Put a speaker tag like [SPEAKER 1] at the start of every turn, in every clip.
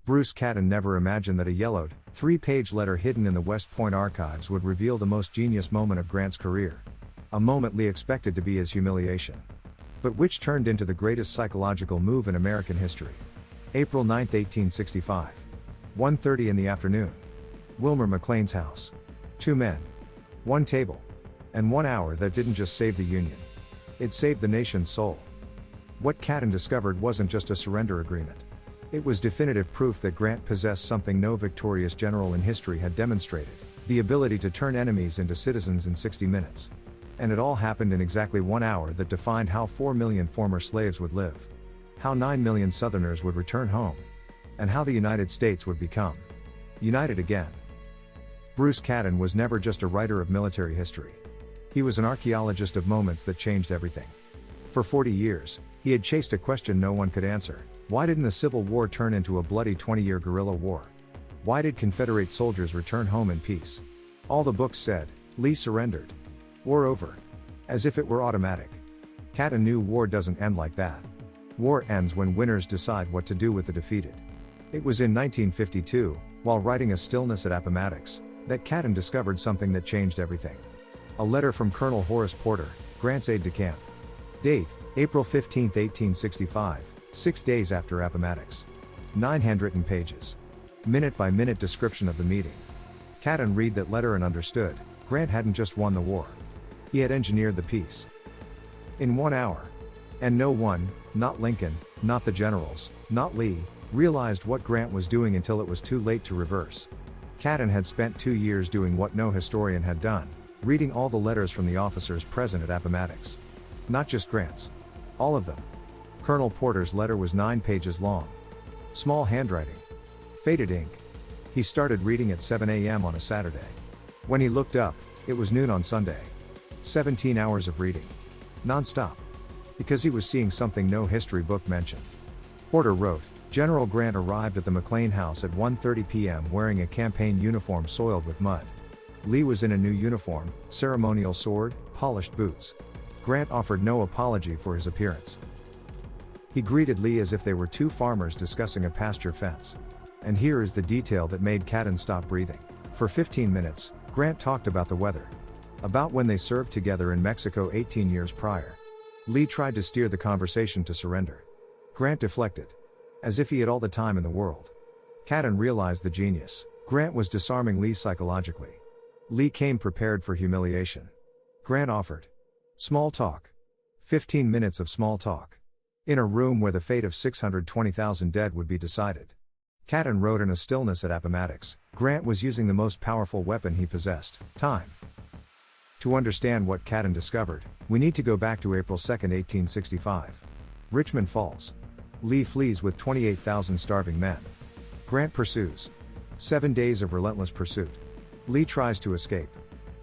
[SPEAKER 1] Bruce Catton never imagined that a yellowed, 3-page letter hidden in the West Point archives would reveal the most genius moment of Grant's career. A moment Lee expected to be his humiliation, but which turned into the greatest psychological move in American history. April 9, 1865. 1:30 in the afternoon. Wilmer McLean's house. 2 men. 1 table. And 1 hour that didn't just save the Union. It saved the nation's soul. What Catton discovered wasn't just a surrender agreement. It was definitive proof that Grant possessed something no victorious general in history had demonstrated: the ability to turn enemies into citizens in 60 minutes. And it all happened in exactly 1 hour that defined how 4 million former slaves would live, how 9 million Southerners would return home, and how the United States would become united again. Bruce Catton was never just a writer of military history. He was an archaeologist of moments that changed everything. For 40 years, he had chased a question no one could answer. Why didn't the Civil War turn into a bloody 20-year guerrilla war? Why did Confederate soldiers return home in peace? All the books said, Lee surrendered. War over. As if it were automatic. Catton knew war doesn't end like that. War ends when winners decide what to do with the defeated. It was in 1952, while writing A Stillness at Appomattox, that Catton discovered something that changed everything. A letter from Colonel Horace Porter, Grant's aide-de-camp. Date, April 15, 1865, 6 days after Appomattox. 9 handwritten pages. Minute-by-minute description of the meeting. Catton read that letter and understood, Grant hadn't just won the war. He had engineered the peace. In 1 hour. And no one, not Lincoln, not the generals, not Lee, realized what Grant was doing until it was too late to reverse. Catton had spent 2 years doing what no historian had done, reading all the letters from the officers present at Appomattox. Not just Grant's. All of them. Colonel Porter's letter was 9 pages long. Small handwriting. Faded ink. He started reading at 7 a.m. on a Saturday. When he looked up, it was noon on Sunday. 17 hours of reading. Non-stop. Because he was seeing something no history book mentioned. Porter wrote, General Grant arrived at the McLean house at 1:30 p.m. wearing a campaign uniform soiled with mud. Lee was in a new uniform, ceremonial sword, polished boots. Grant offered no apology for his appearance. He greeted Lee as if they were 2 farmers discussing a pasture fence. And here is the detail that made Catton stop breathing. For 15 minutes, Grant talked about the weather. About when they served together in Mexico 18 years prior. Lee tried to steer the conversation to surrender. Grant deflected. As if he had all the time in the world. Catton realized the genius. Grant was disarming Lee psychologically. Lee came prepared for humiliation. Grant offered. Small talk. 15 minutes of small talk. In a room where the fate of 620,000 dead would be decided. Catton wrote in A Stillness at Appomattox, Grant was using the most powerful weapon he possessed, time. To understand what Catton discovered, we need to go back to April 2, 1865. Richmond Falls. Lee flees with 28,000 starving men. Grant pursues. 7 days of relentless pursuit. Lee tries to escape.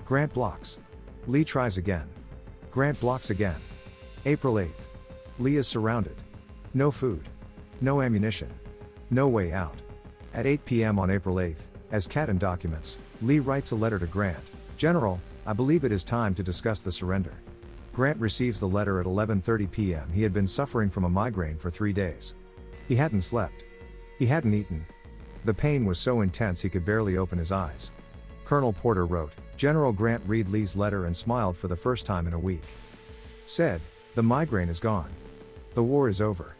[SPEAKER 1] Grant blocks. Lee tries again. Grant blocks again. April 8th. Lee is surrounded. No food. No ammunition. No way out. At 8 p.m. on April 8th, as Catton documents, Lee writes a letter to Grant. General, I believe it is time to discuss the surrender. Grant receives the letter at 11:30 p.m. He had been suffering from a migraine for 3 days. He hadn't slept. He hadn't eaten. The pain was so intense he could barely open his eyes. Colonel Porter wrote, General Grant read Lee's letter and smiled for the first time in a week. Said, the migraine is gone. The war is over.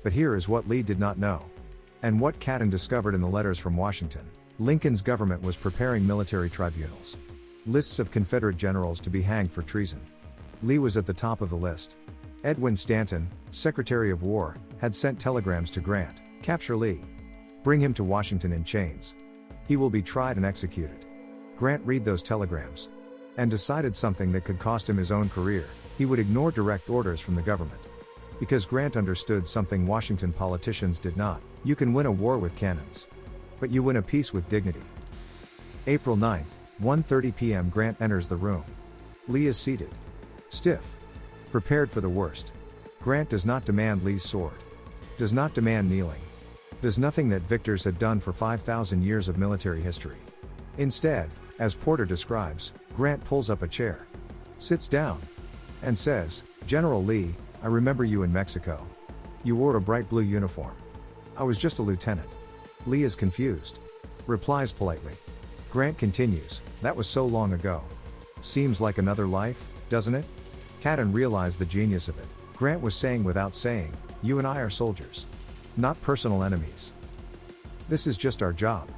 [SPEAKER 1] But here is what Lee did not know. And what Catton discovered in the letters from Washington. Lincoln's government was preparing military tribunals. Lists of Confederate generals to be hanged for treason. Lee was at the top of the list. Edwin Stanton, Secretary of War, had sent telegrams to Grant, capture Lee. Bring him to Washington in chains. He will be tried and executed. Grant read those telegrams. And decided something that could cost him his own career. He would ignore direct orders from the government. Because Grant understood something Washington politicians did not. You can win a war with cannons. But you win a peace with dignity. April 9th, 1:30 p.m. Grant enters the room. Lee is seated. Stiff. Prepared for the worst. Grant does not demand Lee's sword. Does not demand kneeling. Does nothing that victors had done for 5,000 years of military history. Instead, as Porter describes, Grant pulls up a chair. Sits down. And says, General Lee, I remember you in Mexico. You wore a bright blue uniform. I was just a lieutenant. Lee is confused. Replies politely. Grant continues, that was so long ago. Seems like another life, doesn't it? Catton realized the genius of it. Grant was saying without saying, you and I are soldiers. Not personal enemies. This is just our job.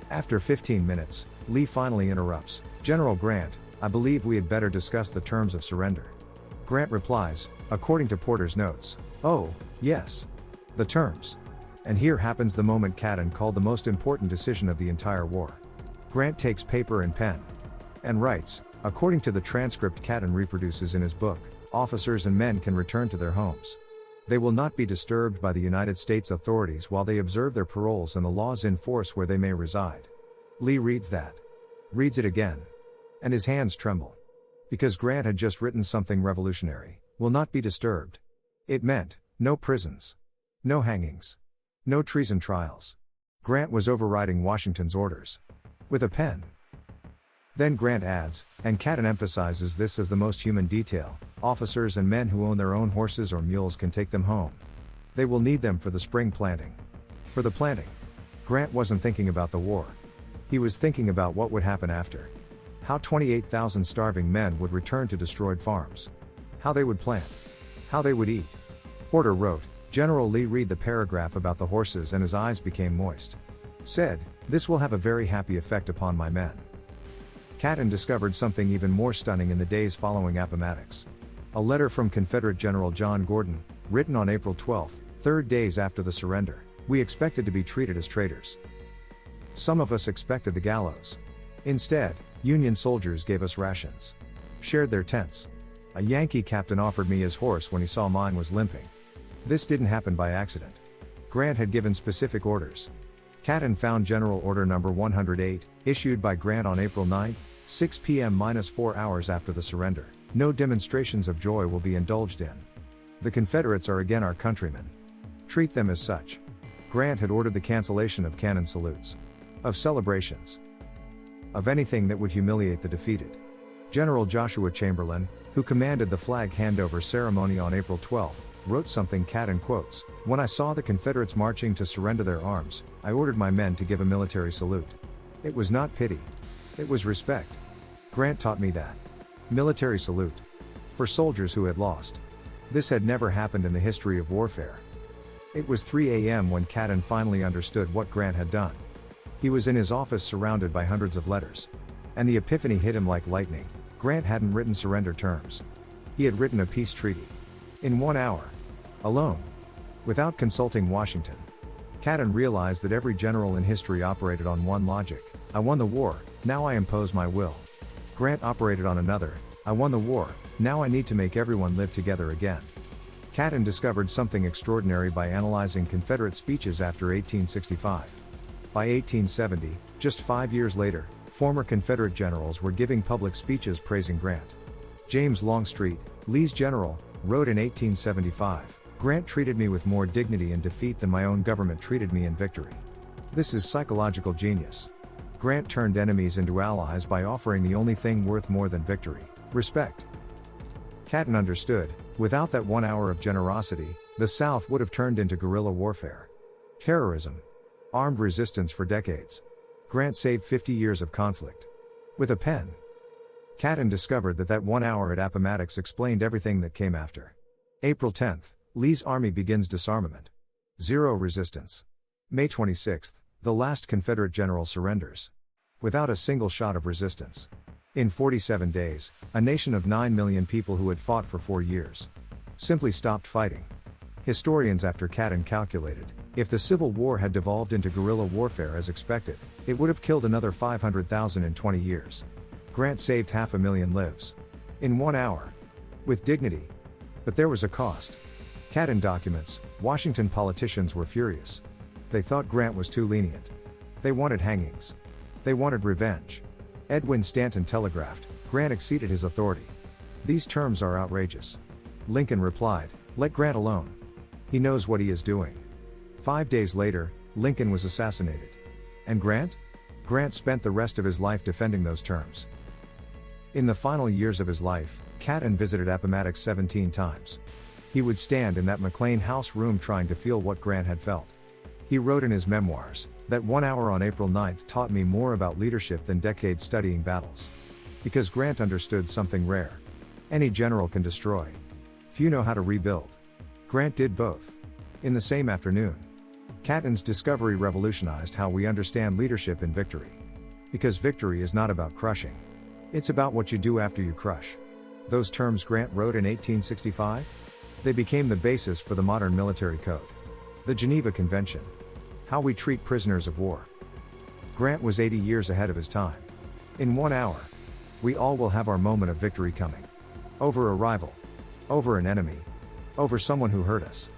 [SPEAKER 1] After 15 minutes, Lee finally interrupts. General Grant, I believe we had better discuss the terms of surrender. Grant replies, according to Porter's notes. Oh, yes. The terms. And here happens the moment Catton called the most important decision of the entire war. Grant takes paper and pen. And writes, according to the transcript Catton reproduces in his book, officers and men can return to their homes. They will not be disturbed by the United States authorities while they observe their paroles and the laws in force where they may reside. Lee reads that. Reads it again. And his hands tremble. Because Grant had just written something revolutionary. Will not be disturbed. It meant, no prisons. No hangings. No treason trials. Grant was overriding Washington's orders. With a pen. Then Grant adds, and Catton emphasizes this as the most human detail, officers and men who own their own horses or mules can take them home. They will need them for the spring planting. For the planting. Grant wasn't thinking about the war. He was thinking about what would happen after. How 28,000 starving men would return to destroyed farms. How they would plant. How they would eat. Porter wrote, General Lee read the paragraph about the horses and his eyes became moist. Said, this will have a very happy effect upon my men. Catton discovered something even more stunning in the days following Appomattox. A letter from Confederate General John Gordon, written on April 12, 3 days after the surrender. We expected to be treated as traitors. Some of us expected the gallows. Instead, Union soldiers gave us rations. Shared their tents. A Yankee captain offered me his horse when he saw mine was limping. This didn't happen by accident. Grant had given specific orders. Catton found General Order No. 108, issued by Grant on April 9, 6 p.m. -4 hours after the surrender. No demonstrations of joy will be indulged in. The Confederates are again our countrymen. Treat them as such. Grant had ordered the cancellation of cannon salutes. Of celebrations. Of anything that would humiliate the defeated. General Joshua Chamberlain, who commanded the flag handover ceremony on April 12, wrote something Catton quotes, when I saw the Confederates marching to surrender their arms, I ordered my men to give a military salute. It was not pity. It was respect. Grant taught me that. Military salute. For soldiers who had lost. This had never happened in the history of warfare. It was 3 a.m. when Catton finally understood what Grant had done. He was in his office surrounded by hundreds of letters. And the epiphany hit him like lightning. Grant hadn't written surrender terms. He had written a peace treaty. In 1 hour. Alone. Without consulting Washington. Catton realized that every general in history operated on one logic. I won the war, now I impose my will. Grant operated on another. I won the war, now I need to make everyone live together again. Catton discovered something extraordinary by analyzing Confederate speeches after 1865. By 1870, just 5 years later, former Confederate generals were giving public speeches praising Grant. James Longstreet, Lee's general, wrote in 1875, Grant treated me with more dignity in defeat than my own government treated me in victory. This is psychological genius. Grant turned enemies into allies by offering the only thing worth more than victory, respect. Catton understood, without that 1 hour of generosity, the South would have turned into guerrilla warfare. Terrorism. Armed resistance for decades. Grant saved 50 years of conflict. With a pen. Catton discovered that 1 hour at Appomattox explained everything that came after. April 10, Lee's army begins disarmament. Zero resistance. May 26, the last Confederate general surrenders. Without a single shot of resistance. In 47 days, a nation of 9 million people who had fought for 4 years. Simply stopped fighting. Historians after Catton calculated, if the Civil War had devolved into guerrilla warfare as expected, it would have killed another 500,000 in 20 years. Grant saved 500,000 lives. In 1 hour. With dignity. But there was a cost. Catton documents, Washington politicians were furious. They thought Grant was too lenient. They wanted hangings. They wanted revenge. Edwin Stanton telegraphed, Grant exceeded his authority. These terms are outrageous. Lincoln replied, let Grant alone. He knows what he is doing. 5 days later, Lincoln was assassinated. And Grant? Grant spent the rest of his life defending those terms. In the final years of his life, Catton visited Appomattox 17 times. He would stand in that McLean House room trying to feel what Grant had felt. He wrote in his memoirs, That 1 hour on April 9th taught me more about leadership than decades studying battles. Because Grant understood something rare. Any general can destroy. Few know how to rebuild. Grant did both. In the same afternoon. Catton's discovery revolutionized how we understand leadership in victory. Because victory is not about crushing. It's about what you do after you crush. Those terms Grant wrote in 1865? They became the basis for the modern military code. The Geneva Convention. How we treat prisoners of war. Grant was 80 years ahead of his time. In 1 hour, we all will have our moment of victory coming. Over a rival. Over an enemy. Over someone who hurt us.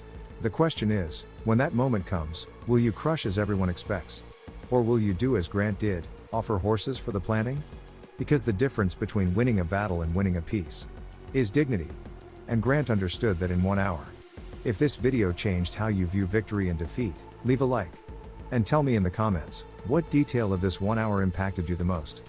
[SPEAKER 1] The question is, when that moment comes, will you crush as everyone expects? Or will you do as Grant did, offer horses for the planting? Because the difference between winning a battle and winning a peace is dignity. And Grant understood that in 1 hour. If this video changed how you view victory and defeat, leave a like. And tell me in the comments, what detail of this 1 hour impacted you the most?